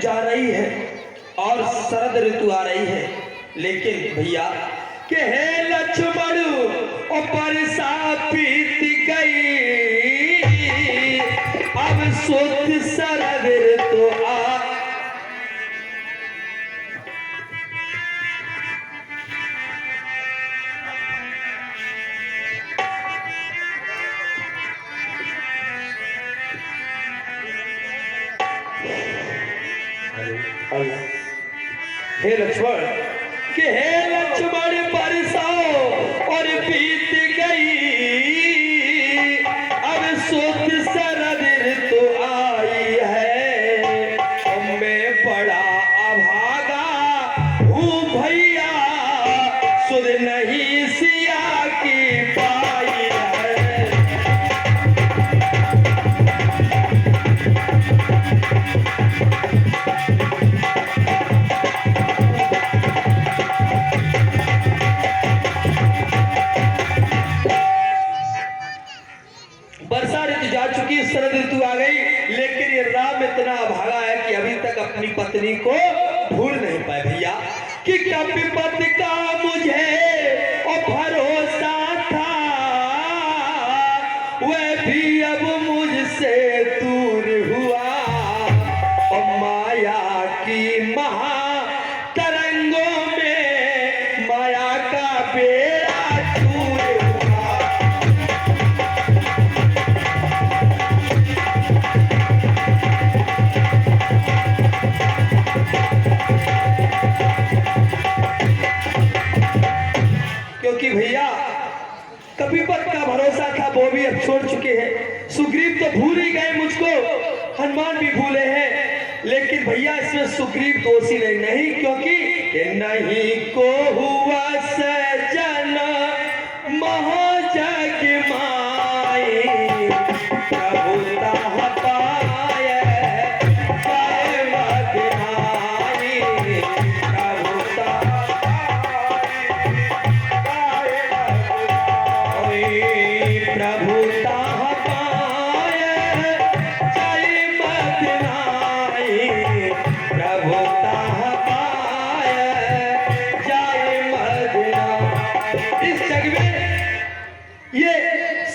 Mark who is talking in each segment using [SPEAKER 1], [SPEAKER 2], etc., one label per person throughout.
[SPEAKER 1] जा रही है और शरद ऋतु आ रही है, लेकिन भैया के हे लक्ष्मण ओ बरसा बीत गई, अब शुद्ध शरद ऋतु आ। हे लक्ष्मण कि हे लक्ष्मण बरसाओ और बीत गई, अब शुद्ध शरद ऋतु आई है, मैं बड़ा अभागा हूँ भैया, सुध नहीं सिया की पाई है। वर्षा ऋतु जा चुकी, शरद ऋतु आ गई, लेकिन ये राम इतना भागा है कि अभी तक अपनी पत्नी को भूल नहीं पाए भैया। कि कब विपत का मुझे और भरोसा था, वह भी अब मुझसे दूर हुआ, और माया की महा तरंगों में माया का बेड़ा चूर हुआ। क्योंकि भैया कपिपत का भरोसा था, वो भी अब छोड़ चुके हैं। सुग्रीव तो भूल ही गए मुझको, हनुमान भी भूले हैं, लेकिन भैया इसमें सुग्रीव दोषी नहीं, क्योंकि नहीं को हुआ सजन महाजग माई, प्रभुता पाए पाए मदनाई, प्रभुता प्रभुता पाए जय मदनाई, प्रभुता पाए जय मदनाई। इस जग में ये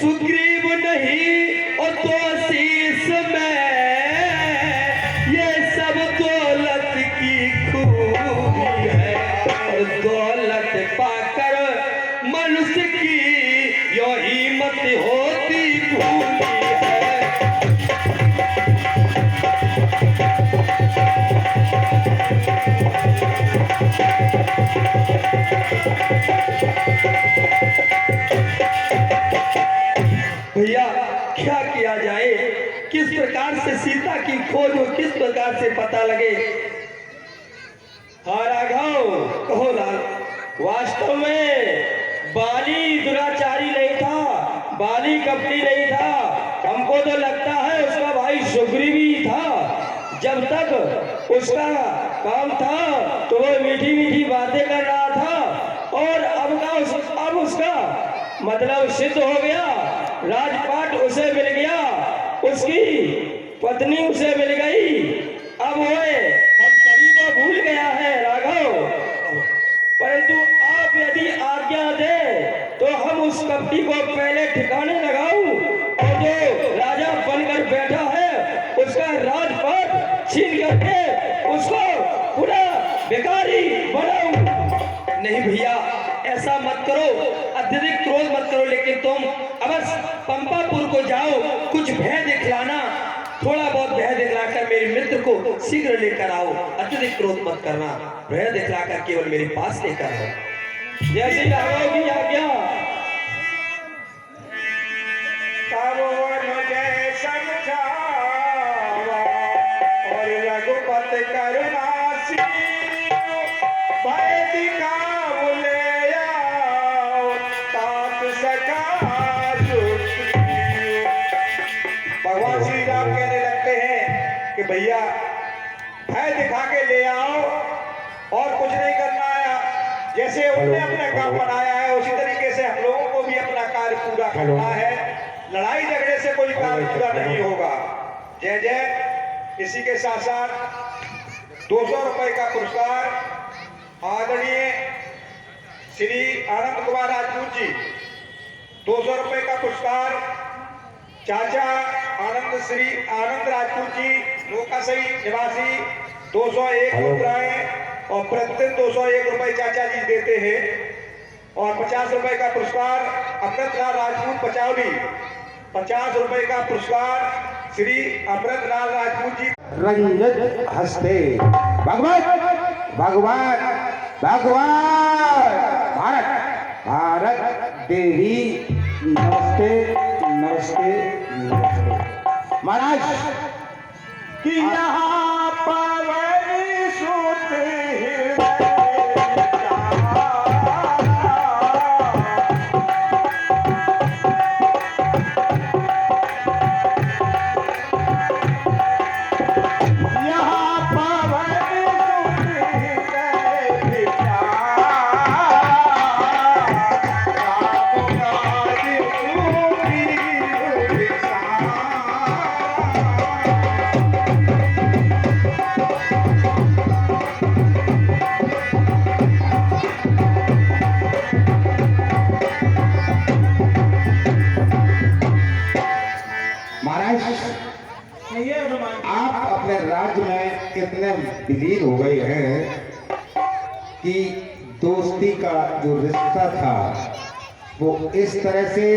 [SPEAKER 1] सुग्रीव नहीं और दोषीस में, ये सब दौलत की खूबी है, और दौलत पाकर मनुष्य की यो हिम्मत होती भूली है। भैया क्या किया जाए, किस प्रकार से सीता की खोज हो, किस प्रकार से पता लगे। हाँ राघव कहो लाल, वास्तव में बाली दुराचारी नहीं था, बाली कपटी नहीं था, हमको तो लगता है उसका भाई सुग्रीव ही था। जब तक उसका काम था तो वो मीठी मीठी बातें कर रहा था, और अब उसका मतलब सिद्ध हो गया, राजपाट उसे मिल गया, उसकी पत्नी उसे मिल गई, अब वो हम सभी को भूल गया है राघव। परंतु आप यदि आज्ञा दे तो हम उस कपटी को पहले ठिकाने लगाऊं, और जो राजा बनकर बैठा है उसका राजपाट छीन करके उसको पूरा बेकारी बनाऊं। नहीं भैया ऐसा मत करो, अत्यधिक क्रोध मत करो, लेकिन तुम अवश्य पंपापुर को जाओ, कुछ भय दिखलाना, थोड़ा बहुत भय दिखलाकर मेरे मित्र को शीघ्र लेकर आओ। अत्यधिक क्रोध मत करना, भय दिखलाकर केवल मेरे पास लेकर आओ। जैसे राघव की आज्ञा।
[SPEAKER 2] मुझे समझावा और रघुपत करुणासी, भय दिखाओ ले आओ तात सका। भगवान श्री राम कहने लगते हैं कि भैया भय दिखा के ले आओ, और कुछ नहीं करना आया। जैसे उन्होंने अपना काम बनाया है उसी तरीके से हम लोगों को भी अपना कार्य पूरा करना है। लड़ाई झगड़े से कोई कार्य पूरा नहीं होगा। जय जय। इसी के साथ साथ 200 रुपए का पुरस्कार आदरणीय श्री आनंद कुमार राजपूत जी। 200 रुपए का पुरस्कार चाचा श्री आनंद राजपूत जी नौकासई निवासी 201 मुद्राएं और प्रतिदिन 201 रुपए चाचा जी देते हैं। और 50 रुपए का पुरस्कार अमृतलाल राजपूत पचौली। 50 रुपए का पुरस्कार श्री अमृतलाल राजपूत जी।
[SPEAKER 3] रंजित हस्ते भगवान भगवान भगवान भारत भारत देवी नमस्ते नमस्ते नमस्ते। महाराज
[SPEAKER 2] कि यहाँ पवन सुत हृदय
[SPEAKER 3] आप अपने राज्य में कितने विलीन हो गए हैं कि दोस्ती का जो रिश्ता था वो इस तरह से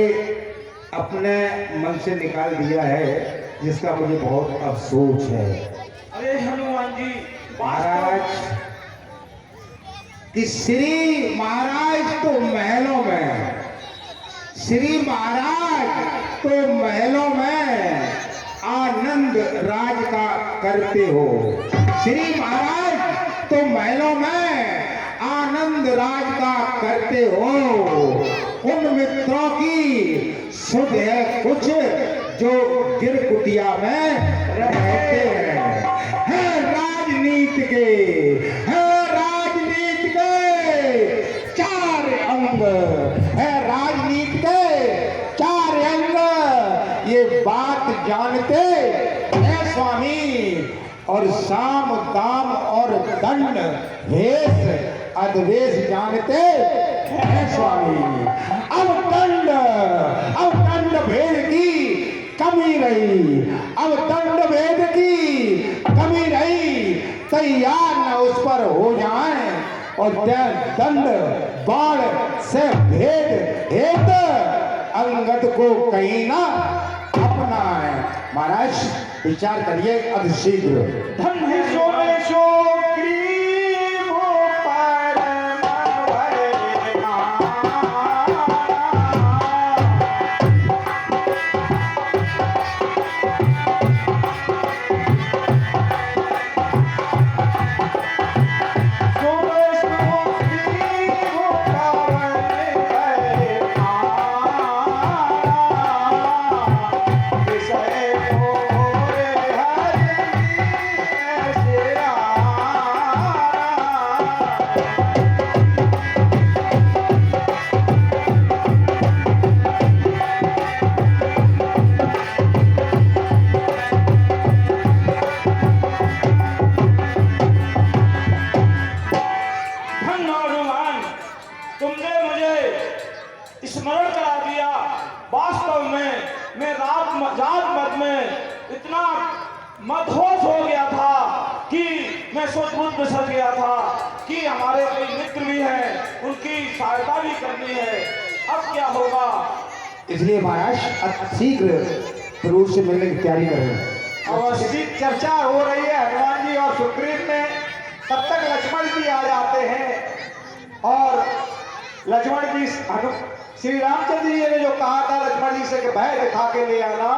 [SPEAKER 3] अपने मन से निकाल दिया है, जिसका मुझे बहुत अफसोस है।
[SPEAKER 2] अरे हनुमान जी
[SPEAKER 3] महाराज कि श्री महाराज तो महलों में, श्री महाराज तो महलों में आनंद राज का करते हो। श्री महाराज तो महलों में आनंद राज का करते हो। उन मित्रों की सुध है कुछ जो गिर कुटिया में रहते हैं राजनीति के, है राजनीति के चार अंग, है राजनीति के चार अंग। ये बात जानते हैं स्वामी, और साम दाम और दंड भेष अद्वेष जानते हैं स्वामी। अब दंड भेद की कमी रही, अब दंड भेद की कमी रही, तैयार न उस पर हो जाए और दंड बाण से भेद हेत अंगद को कहीं ना अपना है। महाराज विचार करिए अतिशीघ्र।
[SPEAKER 2] धन्य सोमेशो ग्रीवो परम वरना। सोमेशो ग्रीवो परम वरना। विषय भोरे तुमने मुझे स्मरण करा दिया। वास्तव में मैं जात मत में इतना मदहोश हो गया था कि मैं सोच बिसर गया था कि हमारे कोई मित्र भी हैं, उनकी सहायता भी करनी है। अब क्या होगा?
[SPEAKER 3] इसलिए महाराज शीघ्र प्रभु से मिलने की तैयारी कर रहे हैं।
[SPEAKER 2] अवस्थित चर्चा हो रही है हनुमान जी और सुग्रीव में। तब तक लक्ष्मण जी आ जाते हैं और लक्ष्मण जी श्री रामचंद्र जी ने जो कहा था लक्ष्मण जी से कि भय दिखा के ले आना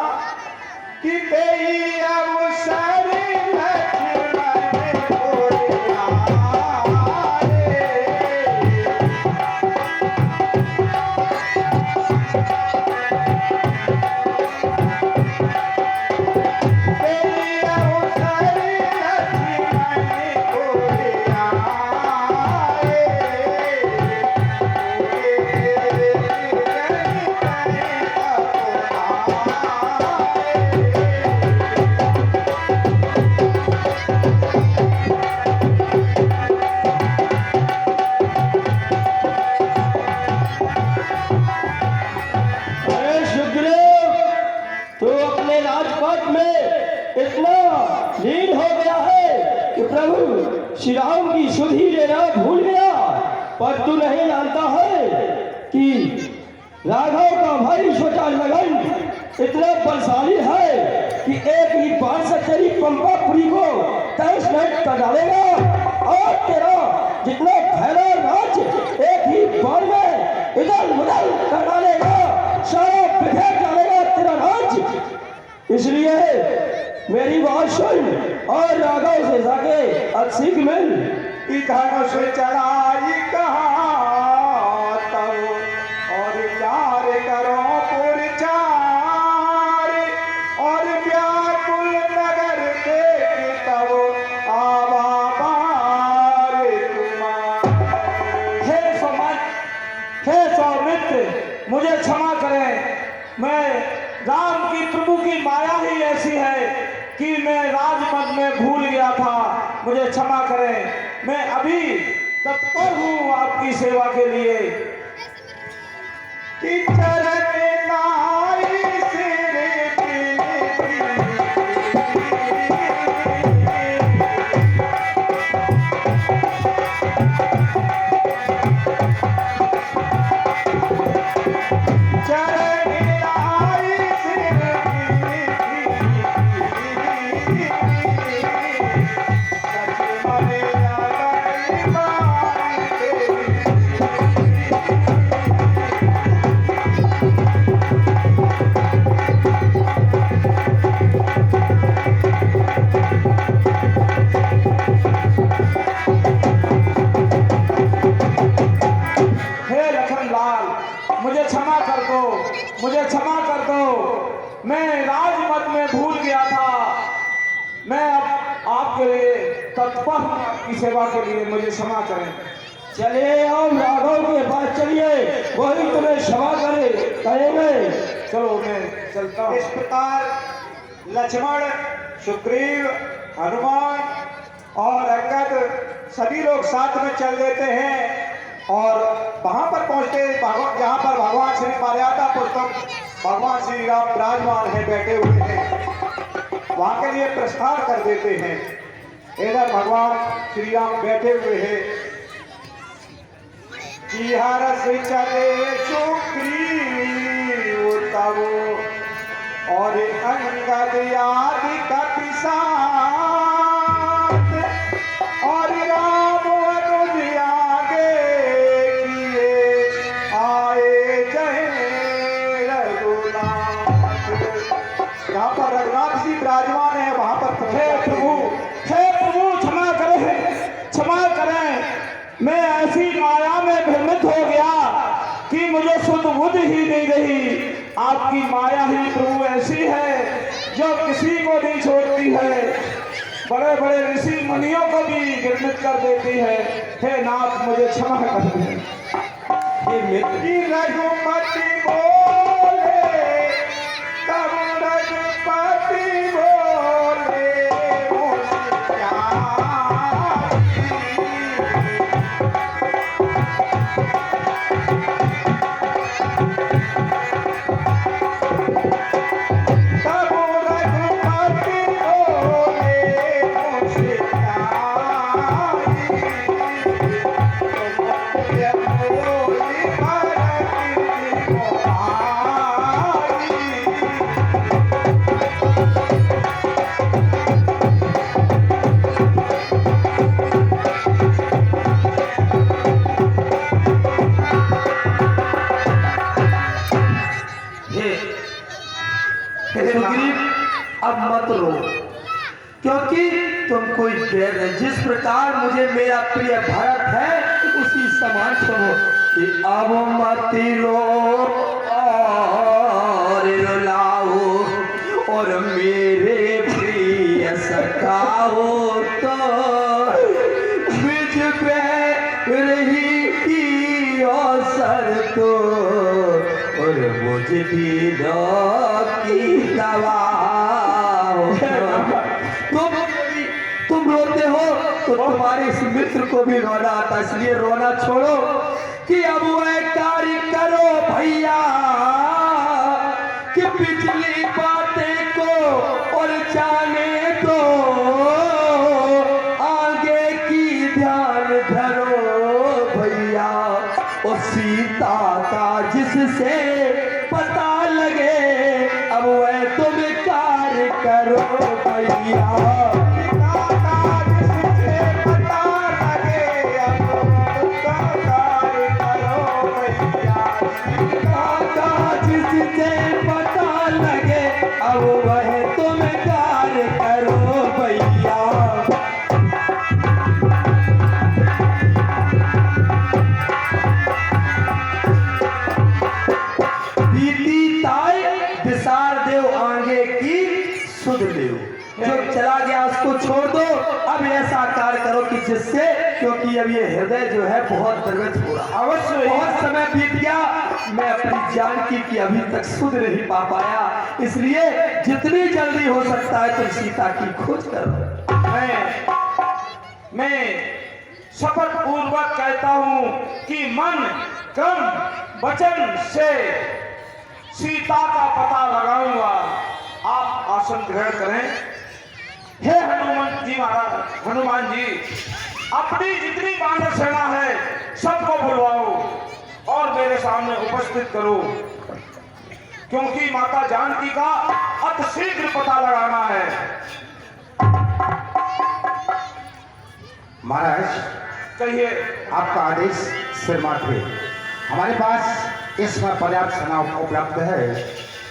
[SPEAKER 2] कि तेई अवसर लक्ष्मण को
[SPEAKER 1] प्रभु श्री राम की सुधि लेना भूल गया। पर तू नहीं जानता है कि राघव का भाई छोटा लगन इतना बलशाली है कि एक ही बार से तेरी पंपापुरी को तहस नहस कर डालेगा और तेरा जितना फैला राज एक ही बार में इधर उधर कर डालेगा, सारा बिखेर डालेगा तेरा राज। इसलिए मेरी बात सुन और राघव से जाके अब सीख मिल।
[SPEAKER 2] धनुष चढ़ाई कहा तब और चार करो पुरचार और व्याकुल नगर देख तब आवा बार तुम्हारे।
[SPEAKER 4] हे सौमित्र, मुझे क्षमा करें। मैं राम की प्रभु की माया ही ऐसी है कि मैं राजपद में भूल गया था। मुझे क्षमा करें। मैं अभी तत्पर हूँ आपकी सेवा के लिए।
[SPEAKER 2] कि चरण नारी सिर
[SPEAKER 4] मुझे क्षमा कर दो। मैं राजमत में भूल गया था। मैं अब आपके लिए तत्पर हूँ, आपकी सेवा के लिए। मुझे क्षमा करें।
[SPEAKER 1] चलिए हम राघव के पास चलिए, वही तुम्हें क्षमा करेंगे।
[SPEAKER 4] चलो मैं चलता हूँ।
[SPEAKER 2] इस प्रकार लक्ष्मण, सुग्रीव, हनुमान और अंगद सभी लोग साथ में चल देते हैं और वहां पर पहुंचते जहां पर भगवान श्री मर्यादा पुरुषोत्तम भगवान श्री राम विराजमान है, बैठे हुए हैं, वहां के लिए प्रस्थान कर देते हैं। इधर भगवान श्री राम बैठे हुए हैं। कि हरस चले सुग्रीव तब और अंगद आदि कपि साथ और राम अनुज आगे किए आए जय रघुनाथ। यहाँ पर रघुनाथ जी विराजमान है, वहां पर
[SPEAKER 4] हे प्रभु क्षमा करें, क्षमा करें। मैं ऐसी माया में भ्रमित हो गया कि मुझे शुद्ध बुद्धि ही नहीं रही। आपकी माया ही प्रभु ऐसी है जो किसी को नहीं छोड़ती है, बड़े बड़े ऋषि मुनियों को भी भ्रमित कर देती है। हे नाथ, मुझे क्षमा कर दें।
[SPEAKER 2] रघुपति बोले तब रघुपति बोले
[SPEAKER 5] अब मत रो, क्योंकि तुम कोई देर नहीं। जिस प्रकार मुझे मेरा प्रिय भरत है उसी समान सुनो कि अब मत रो और रुलाओ और मेरे प्रिय सखाओ तो मुझ पे रही की अवसर तो और मुझे भी की दवा। तुम रोते हो तो तुम्हारे इस मित्र को भी रोना आता, इसलिए रोना छोड़ो कि अब वो एक कार्य करो भैया कि पिछली बातें को और जाने दो, आग सीता का जिससे पता लगे अब वह तुम कार्य करो भैया जिससे पता लगे अब वह तुम कार्य करो भैया बीती ताई विसार देव आगे की सुध लेव जो चला गया उसको छोड़ दो अब ऐसा कार्य करो कि जिससे क्योंकि अब ये हृदय जो है बहुत द्रवित हो रहा अवश्य बहुत समय बीत गया मैं अपनी जानकी की अभी तक सुध नहीं पा पाया इसलिए जितनी जल्दी हो सकता है तुम सीता की खोज करो
[SPEAKER 4] मैं शपथ पूर्वक कहता हूं कि मन कर्म वचन से सीता का पता लगाऊंगा आप आसन ग्रहण करें हे हनुमान जी महाराज हनुमान जी अपनी जितनी वानर सेना है सबको बुलवाओ और मेरे सामने उपस्थित करो क्योंकि माता जानकी का अतिशीघ्र पता लगाना है
[SPEAKER 3] महाराज
[SPEAKER 4] कहिए
[SPEAKER 3] आपका आदेश सिर माथे हमारे पास इस समय पर्याप्त सेना उपलब्ध है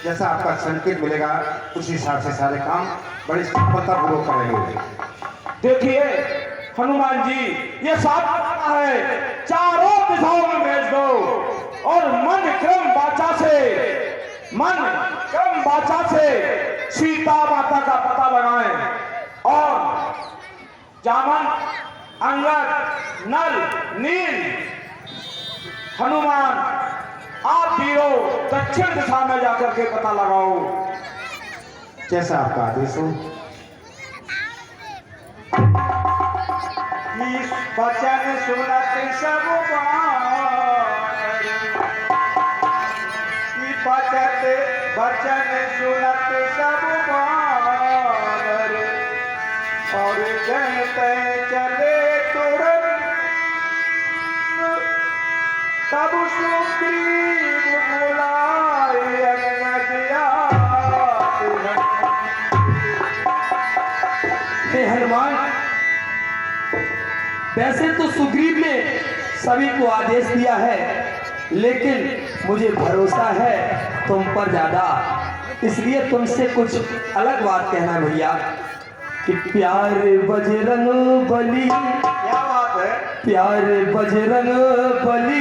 [SPEAKER 3] जैसा आपका संकेत मिलेगा उस हिसाब से सारे काम बड़ी सफलतापूर्वक करेंगे
[SPEAKER 4] देखिए हनुमान जी ये साथ है चारों दिशाओं में भेज दो और मन क्रम वाचा से सीता माता का पता लगाएं और जामन अंगद नल नील हनुमान आप वीरों दक्षिण दिशा में जाकर के पता लगाओ
[SPEAKER 3] जैसा आपका आदेश हो
[SPEAKER 2] वचन सुनत सब वचन सुनत सब और कहते चले तुरंत तब सुग्रीव बुलाए
[SPEAKER 5] हे हनुमान वैसे तो सुग्रीव ने सभी को आदेश दिया है लेकिन मुझे भरोसा है तुम पर ज्यादा इसलिए तुमसे कुछ अलग बात कहना भैया कि प्यारे बजरंग बली
[SPEAKER 2] क्या बात है
[SPEAKER 5] प्यारे बजरंग बली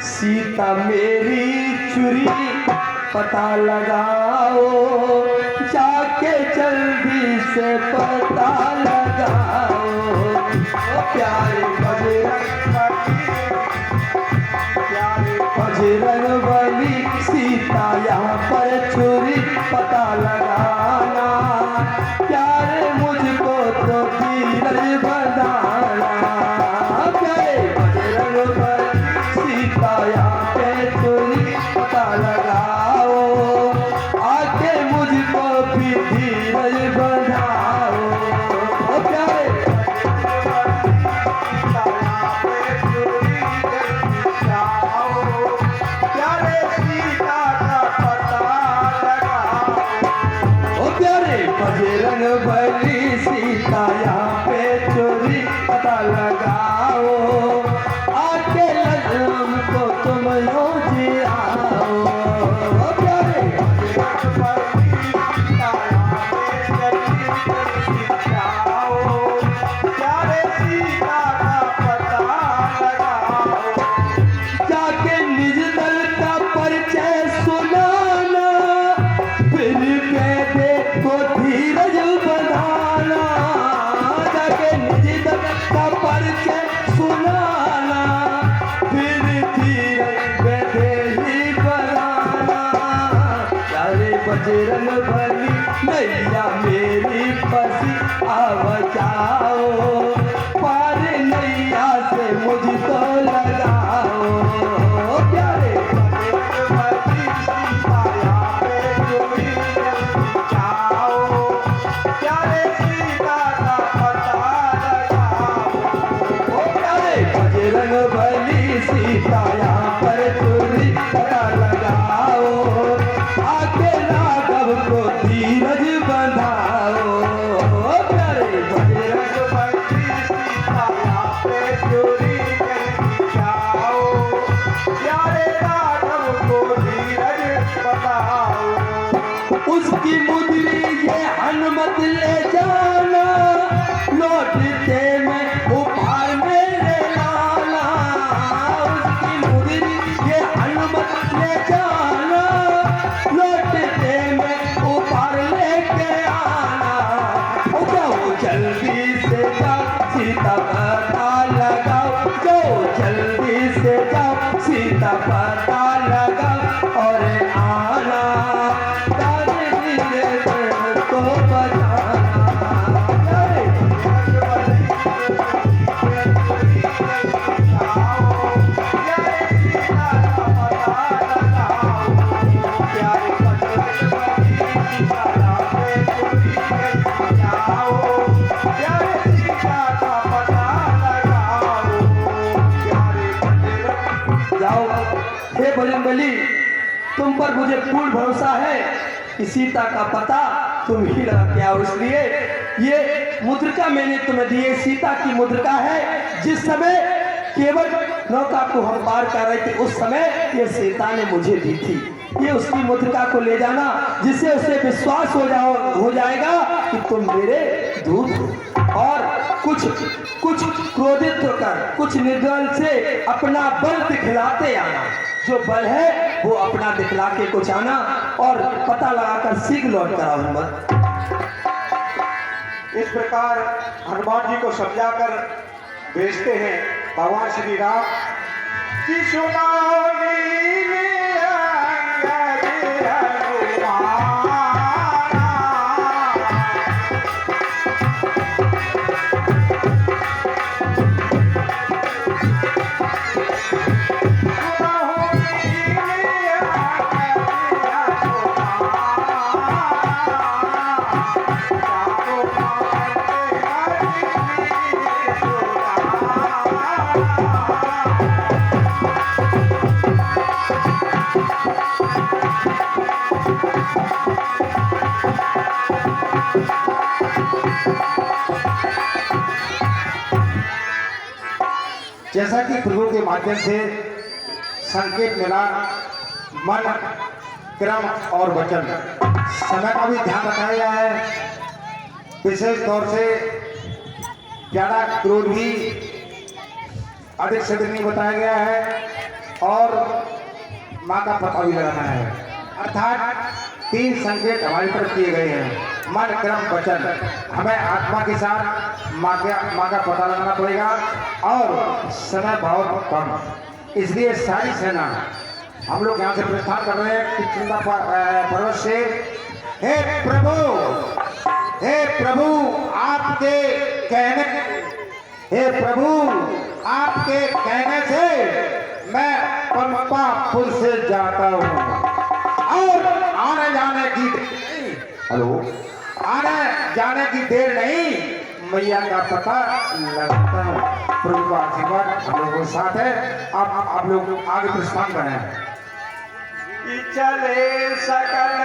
[SPEAKER 5] सीता मेरी चुरी पता लगाओ जाके जल्दी से पता लगाओ प्यारे बजरंग बली सीता यहाँ पर छुरी पता लगाना प्यारे मुझको तो धीरज बनाना प्यारे बजरंग बली सीता यहाँ पे छुरी पता लगाओ आके मुझको भी धीरज बनाओ प्यारे बजरंग बली सीता यहाँ पे चोरी पता लगाओ आके लगन को तुम यो जियाओ प्यारे बजरंग बली सीता यहाँ पे चोरी जाओ प्यारे सीता का पता लगाओ जाके निज दल का परिचय सुनाना फिर कहते को धीरज बनाना जाके निज दल का परिचय सुनाना फिर धीरज ही बनाना प्यारे बजरंग बली नैया मेरी फंसी आव जाओ पार नैया से मुझको लगाओ प्यारे बजरंग बली सीता सीता पता लगाओ, जो जल्दी से जाओ, सीता पता लगाओ और आना, दादी को बताना। जाओ, हे बजरंगबली, तुम पर मुझे पूर्ण भरोसा है कि सीता का पता तुम ही लगा के आओ। इसलिए ये मुद्रिका मैंने तुम्हें दी है, सीता की मुद्रिका है। जिस समय केवल नौका को हम पार कर रहे थे उस समय ये सीता ने मुझे दी थी। ये उसकी मुद्रिका को ले जाना, जिससे उसे विश्वास हो जाएगा कि तुम मेरे दूत हो। और कुछ क्रोधित होकर, कुछ निर्दल से अपना बल दिखलाते आना। जो बल है वो अपना दिखला के कुछ आना और पता लगाकर शीघ्र लौट कर आओ। हिम्मत।
[SPEAKER 2] इस प्रकार हनुमान जी को समझाकर भेजते हैं भगवान श्री राम। कि सुनाओ
[SPEAKER 3] जैसा कि प्रभु के माध्यम से संकेत मिला, मन, क्रम और वचन, समय का भी ध्यान रखा गया है। विशेष तौर से ज्यादा क्रोध भी अधिक से अधिक नहीं बताया गया है और माँ का पता भी लगाना है। अर्थात 3 संकेत हमारी तरफ किए गए हैं, मन, क्रम, वचन। हमें आत्मा के साथ माँ का पता लगाना पड़ेगा और समय बहुत कम, इसलिए सारी सेना हम लोग यहाँ से प्रस्थान कर रहे हैं किष्किंधा पर्वत से। हे प्रभु आपके कहने से मैं पंपापुर से जाता हूँ और आने जाने की देर नहीं, मैया का पता लगता हूँ। प्रभु का आशीर्वाद हम लोगों के साथ है। अब आप लोग आगे प्रस्थान करें।
[SPEAKER 2] चले सकल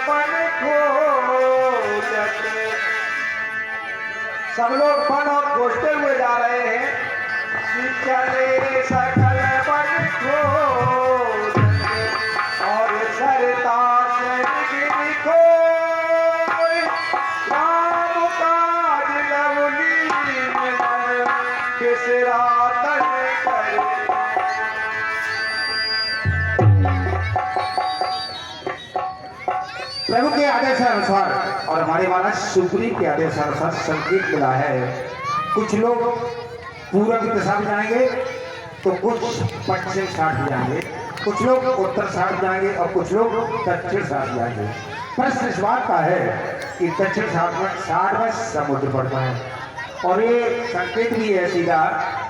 [SPEAKER 2] बन खोजत, सब लोग बन और खोजते हुए जा रहे हैं। चले सकल बन खोजत और सरता से गिर खोई, राम काज लवली में किसरा तन करे।
[SPEAKER 3] प्रभु के आदेश अनुसार और हमारे महाराज सुग्रीव के आदेश अनुसार संकेत मिला है। कुछ लोग पूर्व की दिशा में जाएंगे तो कुछ पश्चिम साइड जाएंगे, कुछ लोग उत्तर साइड जाएंगे और कुछ लोग दक्षिण साइड जाएंगे। प्रश्न इस बात का है कि दक्षिण साइड में समुद्र पड़ता है और ये संकेत भी है सीधा,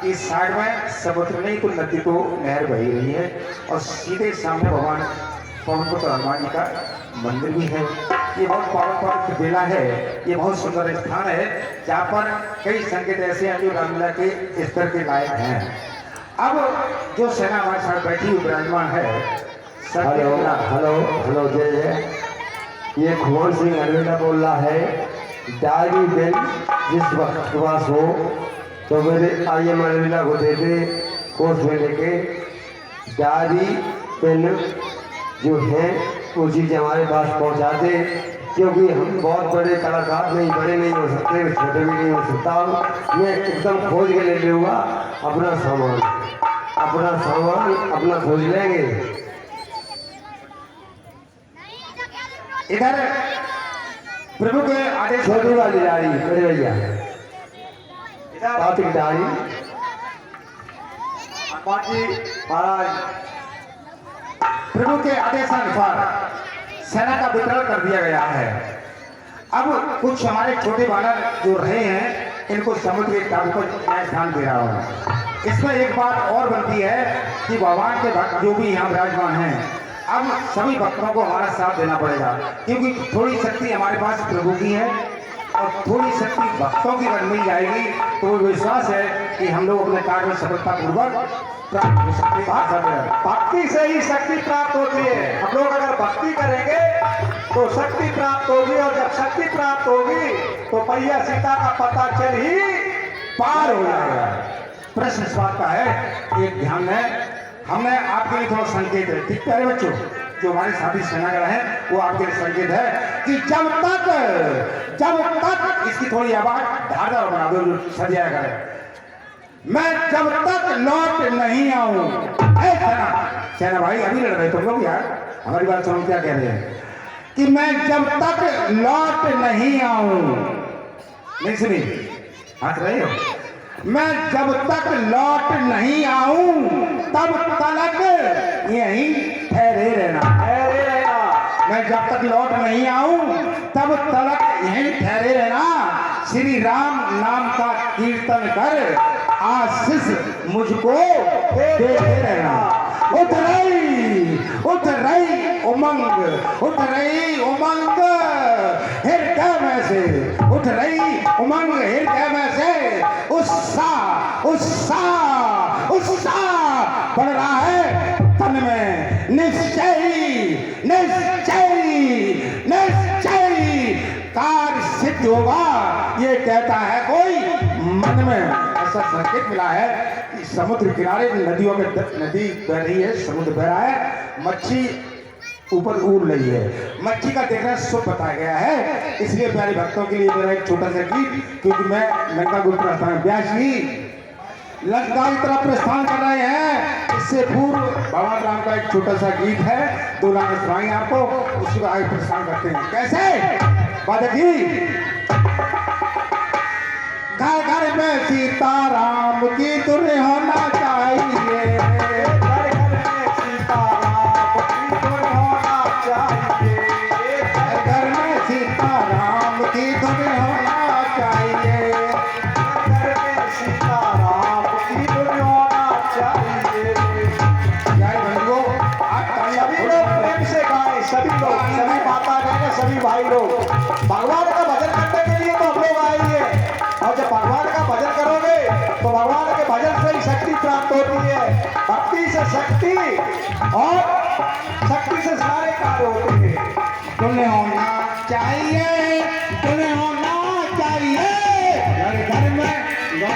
[SPEAKER 3] इस साइड में समुद्र नहीं तो नदी तो नहर बही रही है और सीधे सामने भगवान पवनपुत्र हनुमान जी का मंदिर भी है। ये बहुत पावन बेला है, ये बहुत सुंदर स्थान है जहाँ पर कई संकेत ऐसे हैं जो रामलीला के स्तर के लायक हैं। अब जो सेना हमारे साथ बैठी हुई विराजमान है,
[SPEAKER 5] हेलो जय जय, ये खुमान सिंह अरविंदा बोल रहा है। डायरी पेन जिस वक्त के पास हो तो मेरे आइए अरविंदा को दे दे, कोर्स में लेके डायरी पेन जो है वो चीज़ हमारे पास पहुंचा दे, क्योंकि हम बहुत बड़े कलाकार नहीं, बड़े नहीं हो सकते, छोटे भी नहीं हो सकता। मैं एकदम खोज के ले लूँगा अपना सामान अपना खोज लेंगे।
[SPEAKER 3] इधर प्रभु के आदेश
[SPEAKER 5] छोटी वाली गाड़ी बड़े भैया, पातिकदारी
[SPEAKER 2] हनुमान जी महाराज
[SPEAKER 3] प्रभु के आदेशानुसार सेना का वितरण कर दिया गया है। अब कुछ हमारे छोटे बालक जो रहे हैं इनको समुद्र के तट पर मैं ध्यान दे रहा हूँ। इसमें एक बात और बनती है कि भगवान के भक्त जो भी यहाँ विराजमान हैं, अब सभी भक्तों को हमारा साथ देना पड़ेगा, क्योंकि थोड़ी शक्ति हमारे पास प्रभु की है और थोड़ी शक्ति भक्तों की अगर मिल जाएगी तो विश्वास है कि हम लोग अपने कार्य में सफलतापूर्वक प्राप्त हो सकते हैं।
[SPEAKER 2] भक्ति से ही शक्ति प्राप्त होती है। हम लोग अगर भक्ति करेंगे तो शक्ति प्राप्त होगी, और जब शक्ति प्राप्त होगी तो मैया सीता का पता चल ही
[SPEAKER 3] पार हो जाएगा। प्रश्न इस बात का है, एक ध्यान में हमने आपके लिए थोड़ा संकेत है, ठीक प्यारे बच्चों, जो हमारे साथी सेनागढ़ हैं वो आपके लिए संकेत है कि जब तक इसकी थोड़ी आवाज धारदार बना दो, जो सजाया करे, मैं जब तक लौट नहीं आऊं। सेना भाई अभी लड़ रहे तुम लोग यार, हमारी बात सुनो क्या कह रहे हैं कि मैं जब तक लौट नहीं आऊं, नहीं सुनी, हंस रहे हो, मैं जब तक लौट नहीं आऊं तब तक यहीं ठहरे रहना। मैं जब तक लौट नहीं आऊं तब तक यहीं ठहरे रहना। श्री राम नाम का कीर्तन कर आशीष मुझको देते रहना। उठ रही उमंग हृदय में से, उठ रही उमंग हृदय में से, उत्साह बढ़ रहा है तन में। निश्चय कार्य सिद्ध होगा, ये कहता है कोई मन में। ऐसा संकेत मिला है कि समुद्र किनारे नदियों में नदी बह रही है, समुद्र बह रहा है, मच्छी ऊपर उड़ रही है, मच्छी का देखना शुभ बताया गया है। इसलिए प्यारे भक्तों के लिए मेरा एक छोटा सा गीत, क्योंकि मैं लंका गुरु प्रस्थान व्यास जी लंका की तरफ प्रस्थान कर रहे हैं। इससे पूर्व भगवान राम का एक छोटा सा गीत है, 2 लाइन सुनाएंगे आपको, उसके बाद आगे प्रस्थान करते हैं। कैसे बात की घर घर में सीताराम की धुन होना चाहिए,
[SPEAKER 2] घर घर में सीताराम की धुन होना चाहिए,
[SPEAKER 3] घर में सीताराम की धुन होना चाहिए,
[SPEAKER 2] घर में सीताराम की धुन होना चाहिए।
[SPEAKER 3] जय बंधुओं,
[SPEAKER 2] सभी लोग प्रेम से गाएं, सभी लोग, सभी माता बहनें, सभी भाई लोग। भगवान का भजन करने के लिए तो हम लोग आएंगे, और जब भगवान का भजन करोगे तो भगवान के भजन से ही शक्ति प्राप्त होती है। भक्ति से शक्ति और शक्ति से सारे कार्य होते हैं।
[SPEAKER 3] धुन होना चाहिए, धुन होना चाहिए, घर घर में सीताराम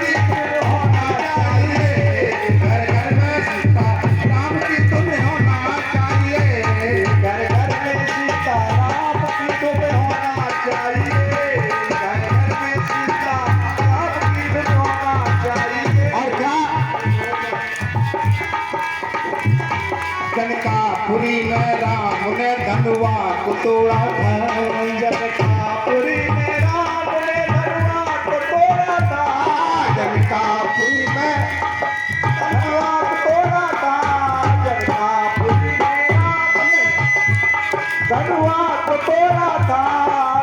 [SPEAKER 3] की धुन होना चाहिए, घर घर में सीताराम की धुन होना चाहिए,
[SPEAKER 2] घर घर में सीताराम की धुन होना चाहिए, घर घर में सीताराम की धुन होना चाहिए।
[SPEAKER 3] और क्या जनकापुरी में राम ने धनुआ को तोड़ा था,
[SPEAKER 2] जनकापुरी में राम ने धनुआ को तोड़ा था,
[SPEAKER 3] जनकापुरी में
[SPEAKER 2] धनुआ को तोड़ा था, जनकापुरी में राम ने धनुआ को तोड़ा था,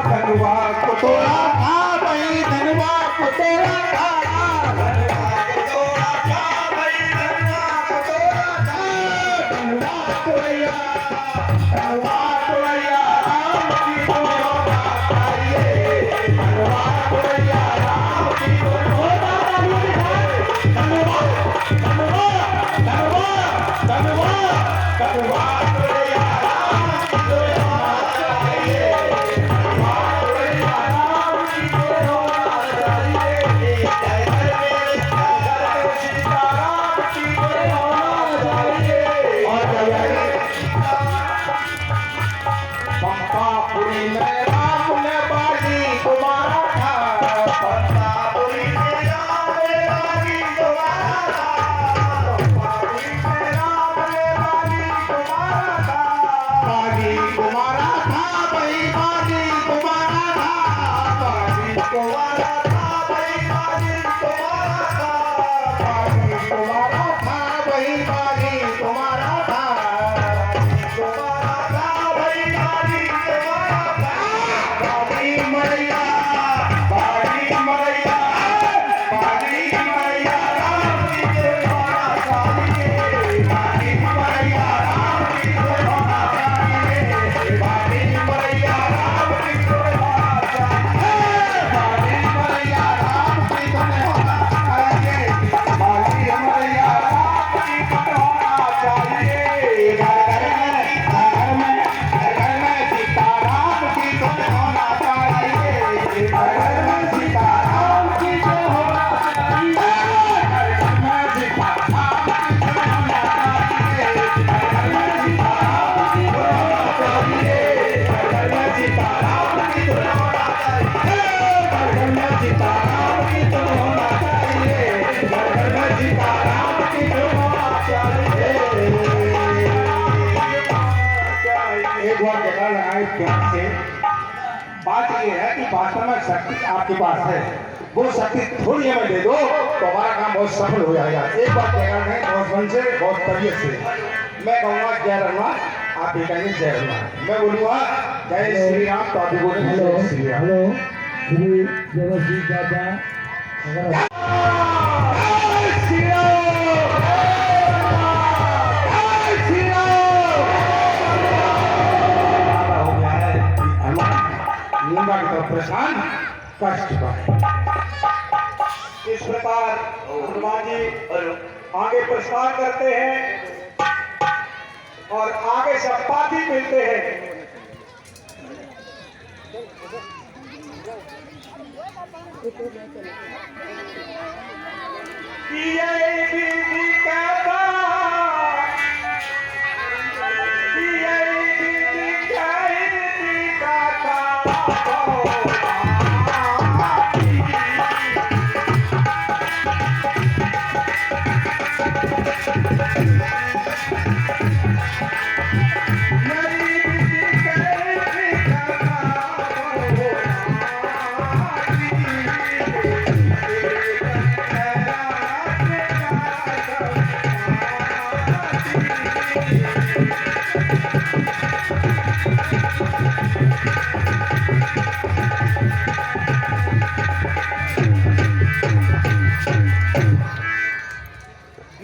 [SPEAKER 2] धनुआ को तोड़ा था,
[SPEAKER 3] भाई धनुआ को तोड़ा था,
[SPEAKER 2] धनुआ को तोड़ा था, भाई धनुआ को तोड़ा था,
[SPEAKER 3] धनुआ तोड़ैया,
[SPEAKER 2] धनुआ तोड़ैया राम की धुन होना चाहिए, धनुआ तोड़ैया राम की धुन होना चाहिए, धनुआ धनुआ धनुआ धनुआ धनुआ तोड़ैया राम की धुन होना चाहिए, धनुआ तोड़ैया राम की धुन होना चाहिए, जय जय सीताराम की धुन होना चाहिए। और जय पंपापुरी में राम ने बाजी को मारा था, पंपापुरी में राम ने बाजी को मारा था, पंपापुरी में राम ने बाजी को मारा तुम्हारा था भाई बाजी तुम्हारा था बाजी तुम्हारा था भाई बाजी तुम्हारा था तुम्हारा था भाई बाजी तुम्हारा था बाजी मरैया बाजी मरैया बाजी मरैया राम की तुम्हारा चाहिए बाजी मरैया राम की तुम्हारा चाहिए बाजी मरैया राम की तुम्हारा चाहिए बाजी मरैया राम की तुम्हारा चाहिए बाजी मरैया राम की तुम्हारा चाहिए घर में सीताराम की तुम्हारा चाहिए घर में सीताराम की तुम्हारा चाहिए घर में सीताराम की तुम्हारा चाहिए घर में सीताराम की तुम्हारा चाहिए घर में सीताराम की तुम्हारा चाहिए घर में सीताराम की तुम्हारा चाहिए घर में सीताराम की तुम्हारा चाहिए
[SPEAKER 3] एक बार जगह लगाए प्यार से। बात ये है कि वास्तव में शक्ति आपके पास है, वो शक्ति थोड़ी हमें दे दो तो हमारा काम बहुत सफल हो जाएगा। एक बार जगह नहीं, बहुत मन से, बहुत तबीयत से। मैं कहूँगा जय हनुमान, आप भी कहेंगे जय हनुमान। मैं बोलूँगा जय श्री राम, तो आप भी बोलेंगे जय श्री राम।
[SPEAKER 4] हेलो श्री देवश्री चाचा
[SPEAKER 3] जय
[SPEAKER 2] श्री राम जय श्री राम
[SPEAKER 3] हो गया है हनुमान निंदा की तरफ परेशान कष्ट पाए।
[SPEAKER 2] इस प्रकार हनुमान जी आगे प्रस्थान करते हैं और आगे संपाति मिलते हैं। ये दीदी कहता ये दीदी कहती कहता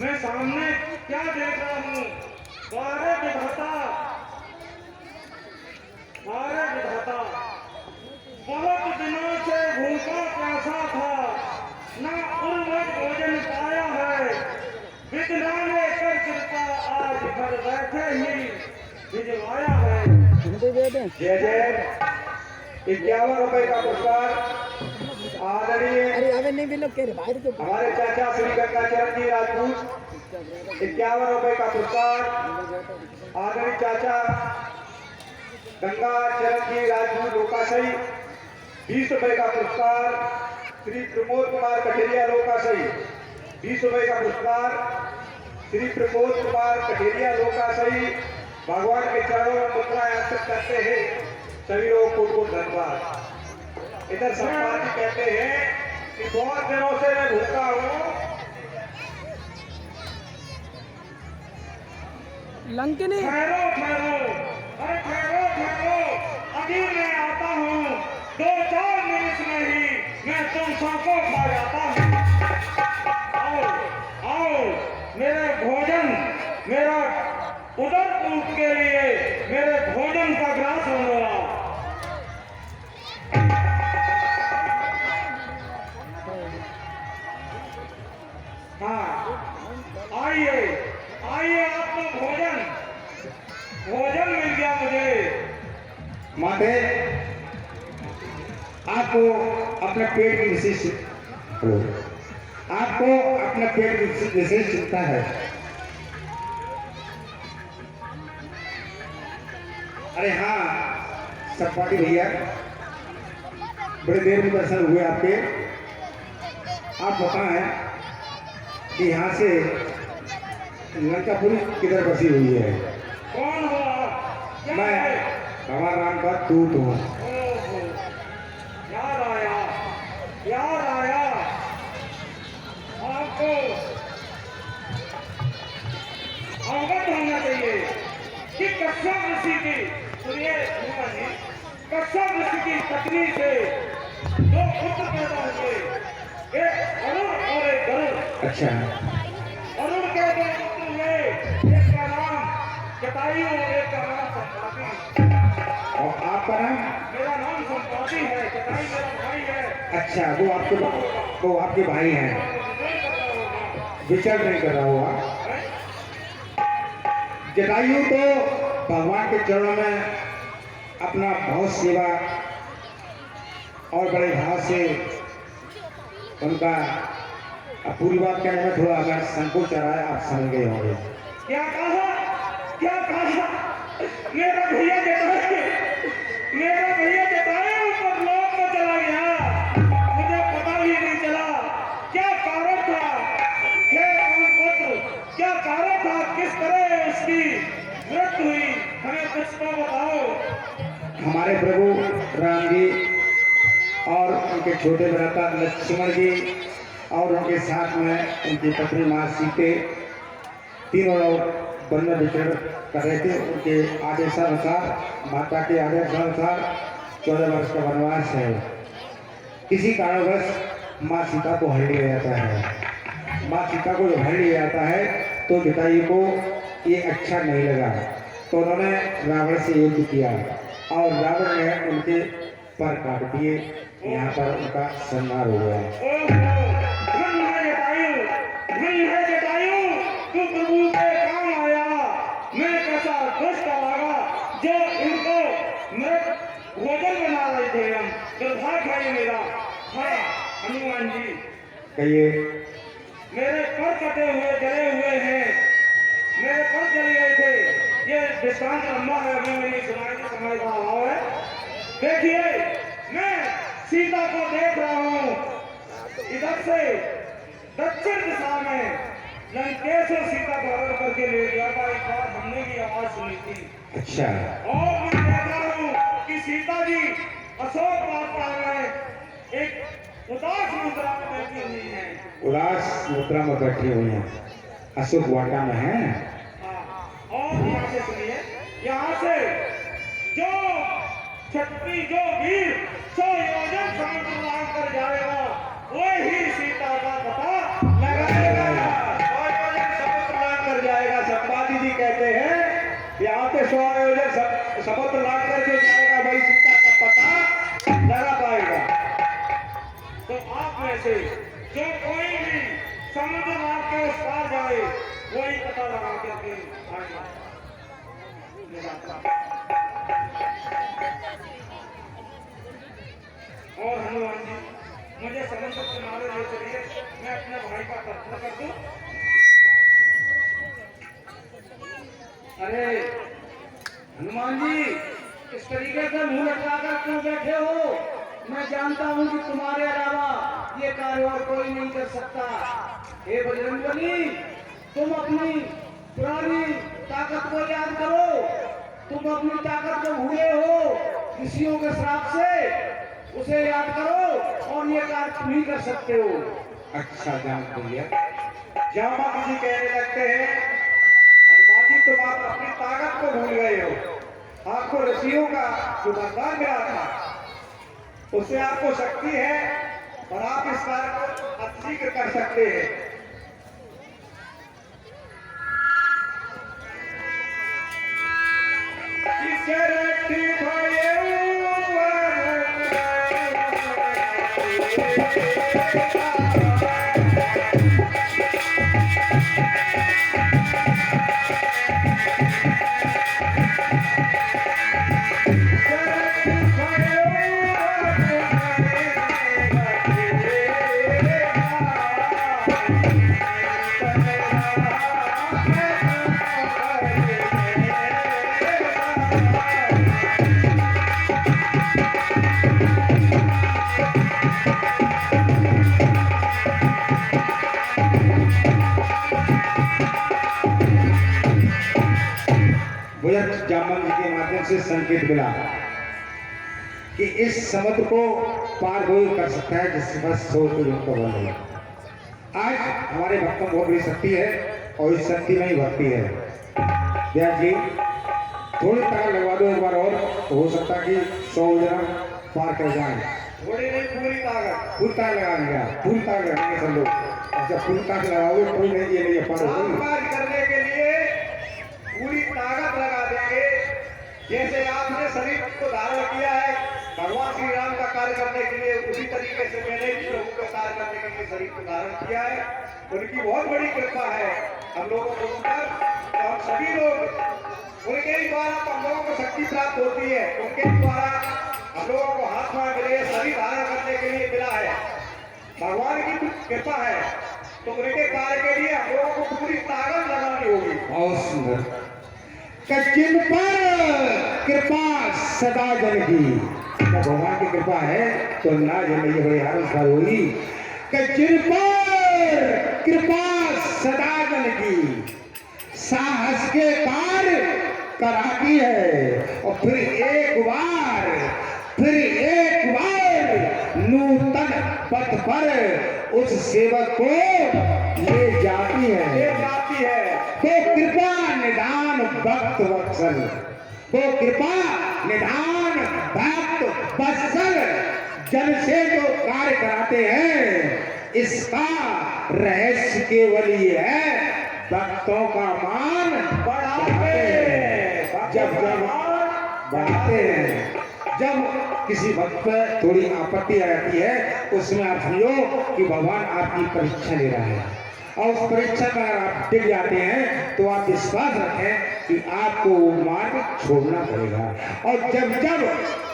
[SPEAKER 1] मैं सामने क्या देख रहा हूँ? सारे विधाता बहुत दिनों से भूखा प्यासा था, ना उर्वरक भोजन पाया है। विधना ने कर कृपा आज घर बैठे ही भिजवाया है।
[SPEAKER 2] जय जय 51 रुपए का पुरस्कार आदरणीय हमारे चाचा श्री गंगाचरण जी राजपूत 51 रुपए का पुरस्कार आदरणीय चाचा गंगाचरण जी राजपूत लोकाशई 20 रुपए का पुरस्कार श्री प्रमोद कुमार कठेरिया लोकाशई 20 रुपए का पुरस्कार श्री प्रमोद कुमार कठेरिया लोकाशई भगवान के चरणों में मुद्रा अर्पित करते हैं। सभी लोग को धन्यवाद। इधर सम्पादी कहते हैं कि बहुत दिनों से मैं भूखा हूँ।
[SPEAKER 4] लंकिनी
[SPEAKER 1] ठहरो ठहरो, अरे ठहरो ठहरो, अभी मैं आता हूँ। 2-4 मिनट में ही मैं तुम सबको खा जाता हूँ। आओ आओ, मेरे भोजन, मेरा उदर पूर्ति के लिए मेरे भोजन का ग्रास होगा। हाँ, आइए आइए, आपको भोजन मिल गया मुझे।
[SPEAKER 3] माते आपको अपने पेट की विशेष आपको अपने पेट की विशेष चिंता है। अरे हाँ सपाटी भैया, बड़े देर में दर्शन हुए आपके। आप बताएं कि यहाँ से लंकापुरी किधर बसी हुई है?
[SPEAKER 1] कौन हो आप? क्या
[SPEAKER 3] मैं
[SPEAKER 1] है?
[SPEAKER 3] हमारा नाम का तूत हूँ।
[SPEAKER 1] ओहो, याद आया।
[SPEAKER 4] याद आया आपको अवगत होना चाहिए कि कश्यप ऋषि की सुनिए जी, कश्यप ऋषि की पत्नी से दो पुत्र पैदा हुए, एक अरुण और एक गरुड़।
[SPEAKER 3] अच्छा,
[SPEAKER 4] अरुण के दो पुत्र हुए, एक का नाम जटायु और एक का नाम संपाति।
[SPEAKER 3] और आपका नाम?
[SPEAKER 4] मेरा नाम संपाति है, जटायु मेरा भाई है।
[SPEAKER 3] अच्छा, वो आपके भाई हैं, विचार नहीं कर रहा हुआ। जटायु तो भगवान के चरणों में अपना बहुत सेवा और बड़े भाव से उनका, पूरी बात कहने में थोड़ा अगर संकोच आ रहा है, आप समझ गए होंगे।
[SPEAKER 4] क्या कहा? मेरा भैया जटायु ऊपर लोक में चला गया, मुझे पता ही नहीं चला क्या कारण था। हे पुत्र, क्या कारण था, किस तरह इसकी मृत्यु हुई, हमें कुछ तो बताओ।
[SPEAKER 3] हमारे प्रभु राम जी और उनके छोटे भ्राता लक्ष्मण जी और उनके साथ में उनकी पत्नी माँ सीते, तीनों लोग वन में विचरण कर रहे थे। उनके आदेशानुसार, माता के आदेशानुसार 14 वर्ष का वनवास है। किसी कारणवश माँ सीता को हर लिया जाता है। माँ सीता को जब हर लिया जाता है तो जटायु को ये अच्छा नहीं लगा, तो उन्होंने रावण से युद्ध किया और रावण ने उनके पर काट दिए। यहाँ पर उनका संहार हो गया।
[SPEAKER 4] धन्य है जटायु, तू प्रभु के काम आया। मैं कैसा दुष्ट लगा जो इनको मृत भोजन बना रहे थे। हम दुर्भाग्य है मेरा। हाँ हनुमान जी,
[SPEAKER 3] कहिए।
[SPEAKER 4] मेरे पर कटे हुए जले हुए हैं, मेरे पर जल गए थे। ये दृष्टांत लंबा है, अभी मैं नहीं सुनाई, समय का अभाव है। देखिए, मैं सीता को देख रहा हूँ, इधर से दक्षिण दिशा में लंकेश और सीता को हरण करके ले गया था। एक बार हमने भी आवाज सुनी थी।
[SPEAKER 3] अच्छा,
[SPEAKER 4] और मैं देख रहा हूँ कि सीता जी अशोक वाटिका में एक उदास मुद्रा में बैठी हुई है।
[SPEAKER 3] उदास मुद्रा में बैठी हुई हैं, अशोक वाटिका में है।
[SPEAKER 4] और यहाँ से सुनिए, यहाँ से जो क्षत्रिय, जो वीर 100 योजन समुद्र लांघ कर जाएगा, वही सीता का पता लगाएगा।
[SPEAKER 2] 100 योजन समुद्र लांघ कर जाएगा। संपाति जी कहते हैं यहाँ पे 100 योजन समुद्र लांघ कर जो जाएगा, वही सीता का पता लगा पाएगा।
[SPEAKER 4] तो आप में से जो कोई भी समुद्र लांघ के उस पार जाए, वही पता लगा करके आएगा। और हनुमान जी, मुझे समुद्र किनारे ले चलिए, मैं अपने भाई का तर्क कर दूं।
[SPEAKER 5] अरे हनुमान जी, इस तरीके से मुंह लटकाकर क्यों बैठे हो? मैं जानता हूँ कि तुम्हारे अलावा ये कार्य और कोई नहीं कर सकता। हे बजरंगबली, तुम अपनी पुरानी ताकत को याद करो। तुम अपनी ताकत को भूले हो ऋषियों के श्राप से, उसे याद करो और ये कार्य तुम ही कर सकते हो।
[SPEAKER 3] अच्छा जान भैया,
[SPEAKER 2] जामाता जी कहने लगते हैं, हनुमान जी तुम आप अपनी ताकत को भूल गए हो। आपको ऋषियों का जो वरदान मिला था, उससे आपको शक्ति है और आप इस कार्य को अतिशीघ्र कर सकते हैं।
[SPEAKER 3] जामवंत जी के माध्यम से संकेत मिला कि इस समुद्र को पार वही कर सकता है जिसके पास सोच को उनको बन है। आज हमारे भक्तों को बहुत बड़ी शक्ति है और इस शक्ति में ही भक्ति है। व्यास जी थोड़ी तार लगवा दो एक बार और, तो हो सकता कि 100 जना पार कर जाए।
[SPEAKER 2] थोड़ी नहीं, पूरी ताकत।
[SPEAKER 3] फुल तार लगा दिया, फुल तार लगाएंगे सब लोग। अच्छा फुल तार लगाओगे कोई नहीं, ये नहीं पार होगी।
[SPEAKER 2] कार्य करने के लिए पूरी ताकत लगा देंगे। जैसे आपने शरीर को धारण किया है भगवान श्री राम का कार्य करने के लिए, उसी तरीके से मैंने भी प्रभु का कार्य करने के लिए शरीर को धारण किया है। उनकी बहुत बड़ी कृपा है हम लोगों को ऊपर, तो हम सभी लोग उनके ही द्वारा हम लोगों को शक्ति प्राप्त होती है। उनके द्वारा हम लोगों को हाथ में मिले, शरीर धारण करने के लिए मिला है। भगवान की कृपा है, तो उनके कार्य के लिए हम लोगों को पूरी ताकत लगानी होगी।
[SPEAKER 3] बहुत सुंदर। जिन पर कृपा सदा जन की, भगवान की कृपा है तो ना जन ये बड़ी हालत होगी। जिन पर कृपा सदा जन की साहस के कार्य कराती है, और फिर एक बार नूतन पथ पर उस सेवक को ले जाती है। तो कृपा निधान भक्त वत्सल, तो कृपा निधान भक्त वत्सल जन से जो कार्य कराते हैं, इसका रहस्य केवल ये है भक्तों का मान बढ़ाते हैं। जब बढ़ाते हैं, जब किसी भक्त पर थोड़ी आपत्ति आ जाती है, उसमें आप समझो कि भगवान आपकी परीक्षा ले रहा है, और उस परीक्षा में अगर आप टिक जाते हैं तो आप विश्वास रखें कि आपको वो मार्ग छोड़ना पड़ेगा। और जब जब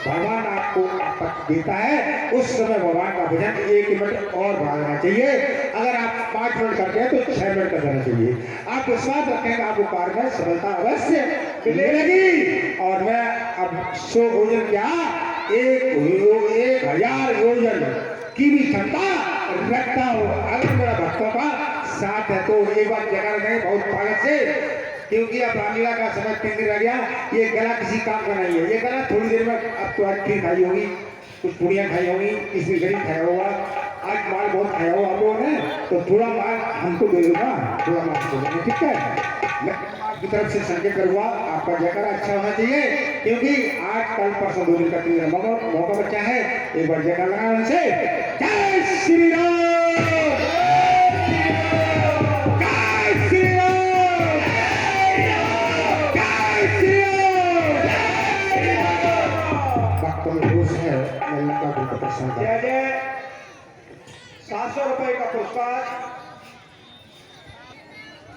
[SPEAKER 3] भगवान आपको आपत्ति देता है, उस समय भगवान का भजन 1 मिनट और बढ़ाना चाहिए। अगर आप 5 मिनट करते हैं तो 6 मिनट कर देना चाहिए। आप विश्वास रखें कि आपको कार्य में सफलता अवश्य मिलेगी। और मैं अब 100 योजन क्या 1000 योजन की भी क्षमता रखता हूँ। अगर मेरा भक्तों का साथ है तो एक बार जगह में बहुत ताकत से, क्योंकि अब रामलीला का समय 3 दिन रह गया। ये गला किसी काम का नहीं है। ये गला थोड़ी देर में, अब तो आज खीर खाई होगी, कुछ पूड़ियाँ खाई होगी, इसमें गरीब खाया होगा, आज माल बहुत खाया होगा आप लोगों ने, तो थोड़ा माल हमको दे दूंगा, थोड़ा माल दे दूंगा, ठीक है। मैं आपकी तरफ से संकेत करूँगा, आपका जयकारा अच्छा होना चाहिए, क्योंकि आज कल परसों 2 दिन का 3 दिन मौका बचा है। एक बार जयकारा लगाना उनसे। जय श्री राम,
[SPEAKER 2] जय जय। 700 रुपए का पुरस्कार,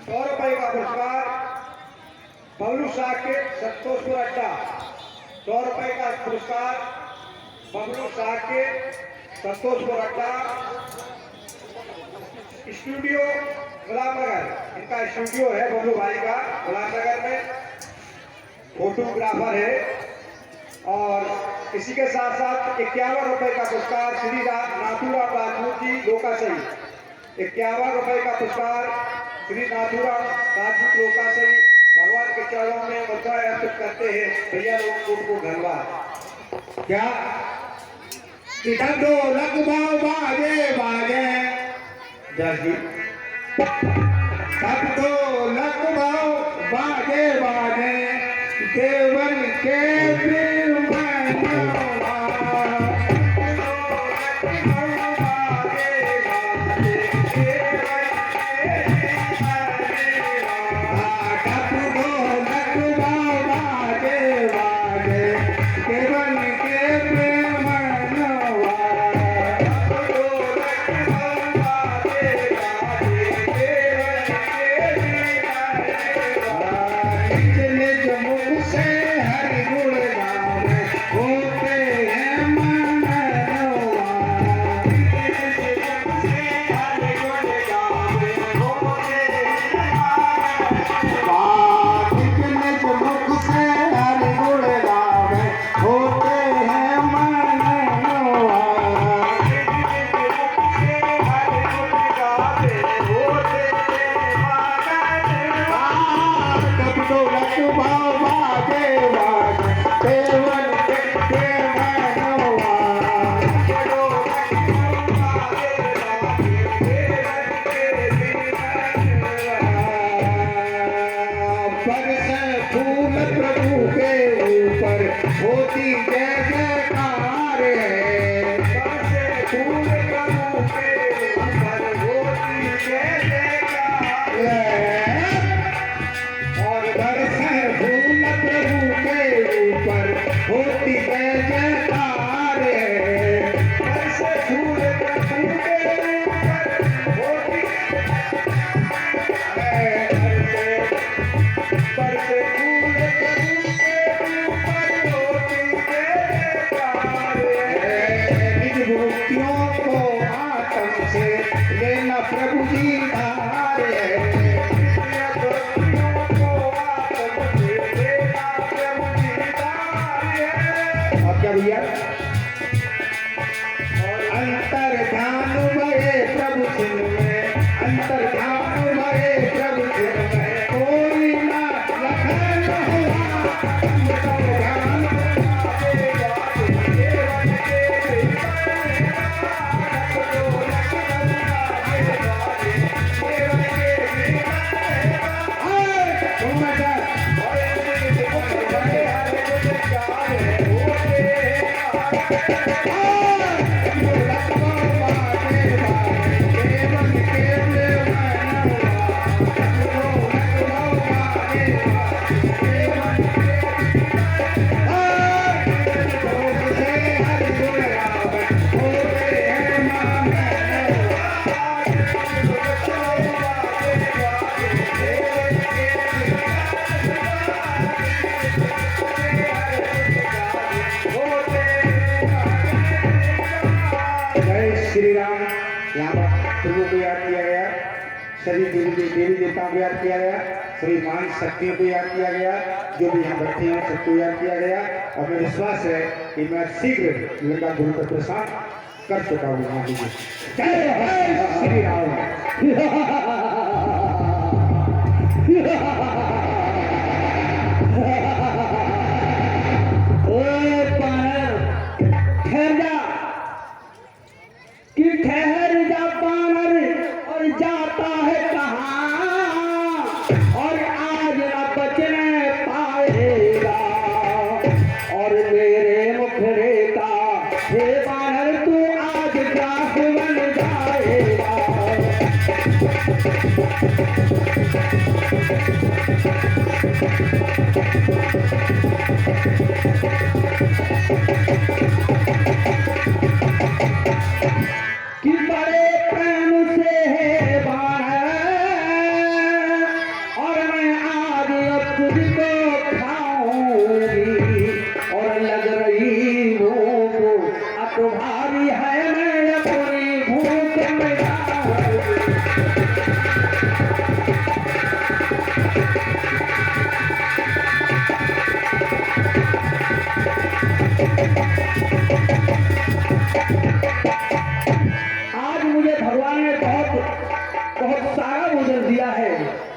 [SPEAKER 2] 100 रुपए का पुरस्कार बबलू शाह के संतोषपुर अड्डा, 100 रुपए का पुरस्कार बबलू शाह के संतोषपुर अड्डा स्टूडियो गुलामनगर। इनका स्टूडियो है बबलू भाई का गुलामनगर में, फोटोग्राफर है। और इसी के साथ साथ 51 रुपए का पुरस्कार श्री नाथूराम राजपूत जी लोकासई, 51 रुपए का पुरस्कार श्री नाथूराम राजपूत लोकासई भगवान के चरणों में मुद्रा अर्पित करते हैं। भैया लोग को धन्यवाद।
[SPEAKER 3] क्या इधर दो लगवाओ बाजे बाजे, जय जी सब दो लगवाओ बाजे बाजे, देवन के प्रेम हरि गुण यहाँ पर प्रभु को याद किया गया, सभी देवी देवताओं को याद किया गया, सभी मान शक्तियों को याद किया गया, जो भी यहाँ बैठे हैं सबको याद किया गया। और मुझे विश्वास है कि मैं शीघ्र लंका गुरु का प्रसाद कर चुका हूँ। मान लीजिए जय श्री राम।
[SPEAKER 5] ठहर जा कि ठहर जा बानर, और जाता है कहाँ, और आज न बचने पाएगा, और मेरे मुखड़े का हे बानर तू आज ग्रास बन जाएगा। कि बड़े प्रेम से है बानर, और मैं आज अब तुझको खाऊंगी, और लग रही भूख अब भारी है, मैं अपनी भूख मिटाऊंगी। आज मुझे भगवान ने बहुत सारा भोजन दिया है,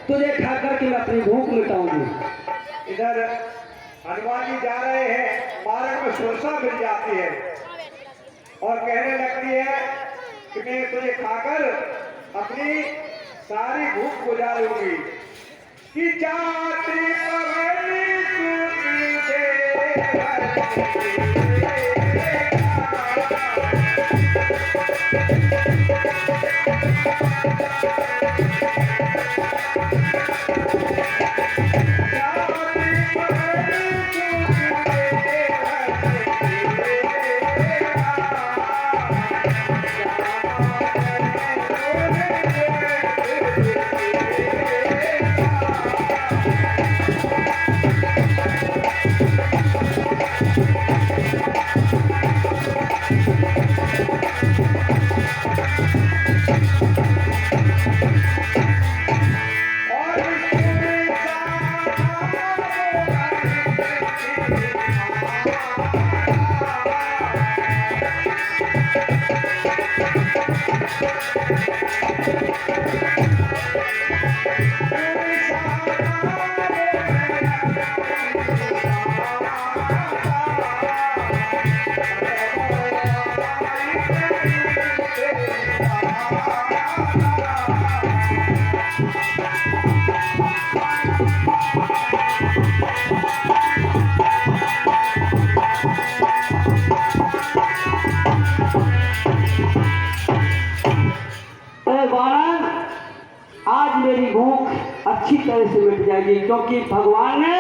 [SPEAKER 5] तुझे खाकर के मैं अपनी भूख मिटाऊंगी।
[SPEAKER 2] इधर हनुमान जी जा रहे हैं, मार्ग में सुरसा मिल जाती है और कहने लगती है कि मैं तुझे खाकर अपनी सारी भूख बुझा लूंगी। कि जाति पवनी सूखी
[SPEAKER 5] आज मेरी भूख अच्छी तरह से मिट जाएगी, क्योंकि भगवान ने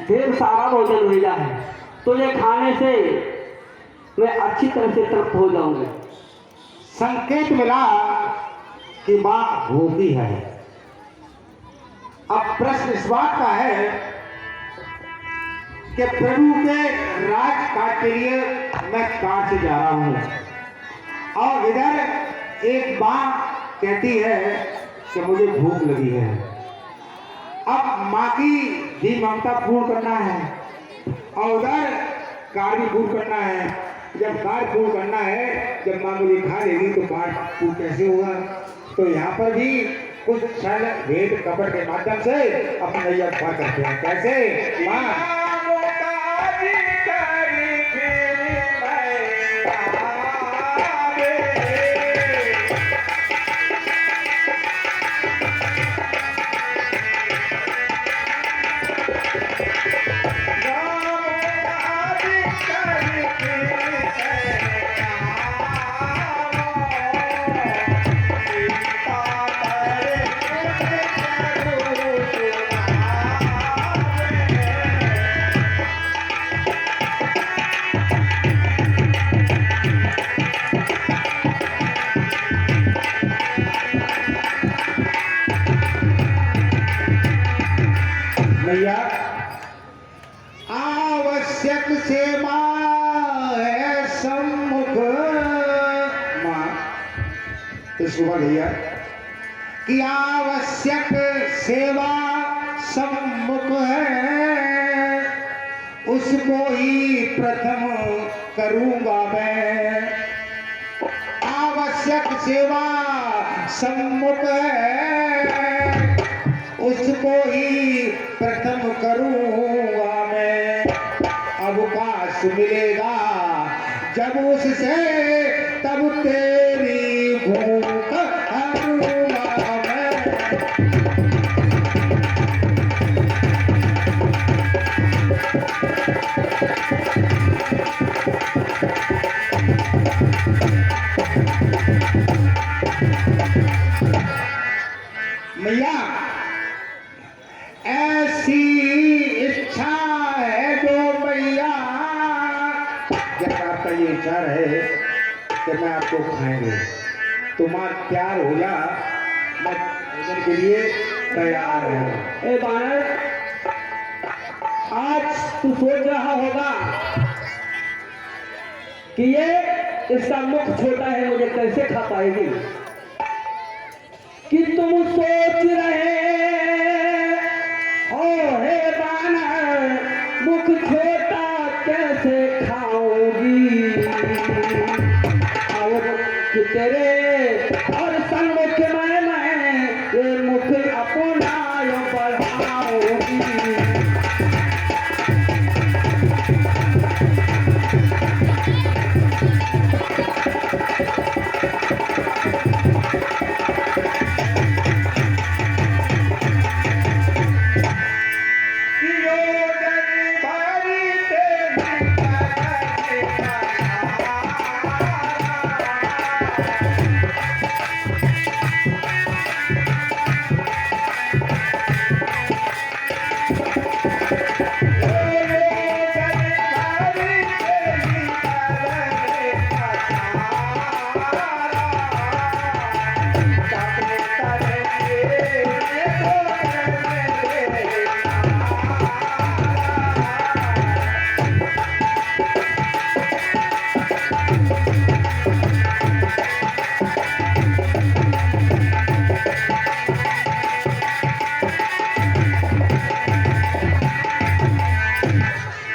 [SPEAKER 5] ढेर सारा भोजन भेजा है। तुझे खाने से मैं अच्छी तरह से तृप्त हो जाऊंगी।
[SPEAKER 3] संकेत मिला कि मां भूखी है। अब प्रश्न इस बात का है कि प्रभु के राजकाज के लिए मैं कहां से जा रहा हूं, और इधर एक मां कहती है कि मुझे भूख लगी है। अब मां की भी ममता पूर्ण करना है और उधर कार्य पूर्ण करना है। जब कार्य पूर्ण करना है, जब मां मुझे खा लेगी तो कार्य पूर्ण कैसे होगा? तो यहाँ पर भी कुछ छल भेद कपट के माध्यम से अपना नैया पार करते हैं। कैसे? मां इसको बोल भैया कि आवश्यक सेवा सम्मुख है, उसको ही प्रथम करूंगा मैं। आवश्यक सेवा सम्मुख है, उसको ही प्रथम करूंगा मैं। अवकाश मिलेगा जब उससे, तब तेरी भूख हरूंगा मैं। मैया ऐसी इच्छा है जो मैया, जब आपका ये इच्छा है कि मैं आपको खाएंगे, तुम आज तैयार हो जा, मैं भोजन के लिए तैयार हूँ।
[SPEAKER 5] ए बानर, आज तू सोच रहा होगा कि ये इसका मुख छोटा है, मुझे कैसे खा पाएगी। कि तुम सोच रहे हो हे बानर, मुख छोटा कैसे खाओगी। और तेरे और सन्मुख मैं ये मुख अपना बढ़ाओगी।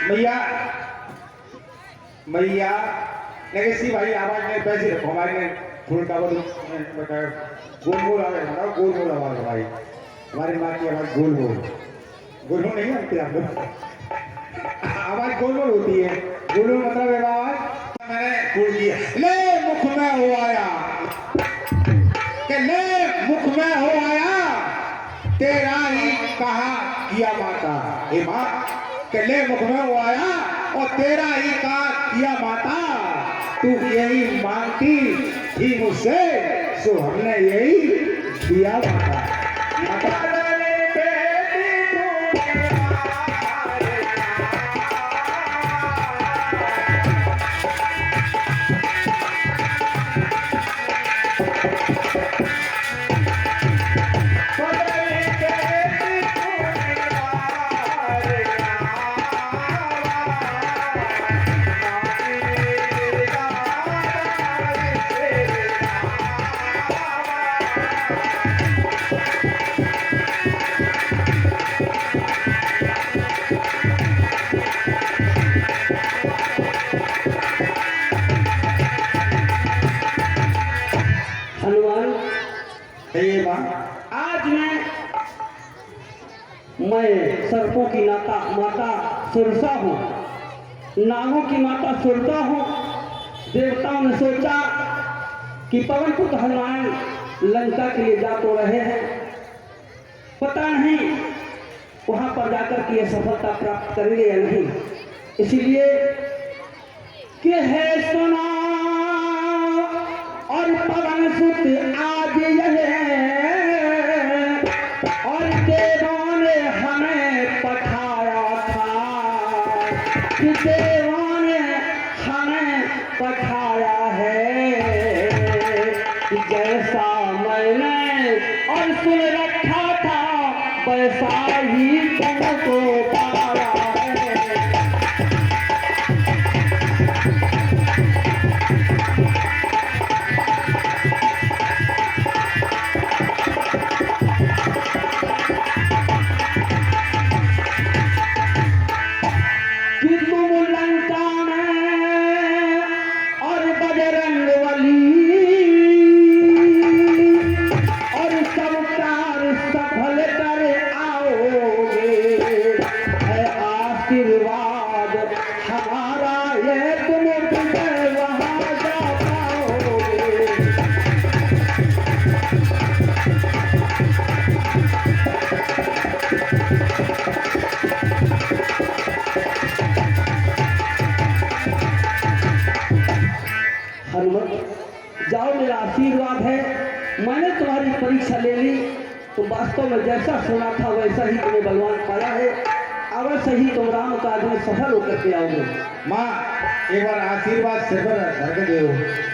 [SPEAKER 3] मैया मैया लेकिन भाई आवाज में पैसे रखो, हमारे में फुल का गोल गोल आवाज बताओ, गोल गोल आवाज भाई, हमारी माँ की आवाज गोल गोल गोल नहीं जानते आप लोग, आवाज गोल गोल होती है। गोल गोल मतलब है आवाज मैंने गोल किया, ले मुख में हो आया, कि ले मुख में हो आया, तेरा ही कहा किया माता। हे माँ के ले मुख में हो आया और तेरा ही कहा किया माता, तू यही मांगती थी मुझसे, सो हमने यही दिया माता। माता
[SPEAKER 5] आज मैं सर्पों की माता सुरसा हूँ, नागों की माता सुरता हूँ। देवताओं ने सोचा कि पवन पुत्र हनुमान लंका के लिए जा तो रहे हैं, पता नहीं वहां पर जाकर के ये सफलता प्राप्त करेंगे या नहीं। इसीलिए कि है सुना और पवन सुत आज यह, और देवों ने हमें पठाया था, कि देवों ने हमें पठाया है, कि जैसा मैंने और सुन रखा था वैसा ही तुमको पाया है। बात है, मैंने तुम्हारी परीक्षा ले ली तो वास्तव में जैसा सुना था वैसा ही तुम्हें बलवान पाया है। अवश्य ही तुम राम काज में सफल होकर के आओगे।
[SPEAKER 3] माँ एक बार आशीर्वाद सिर पर धर के दो।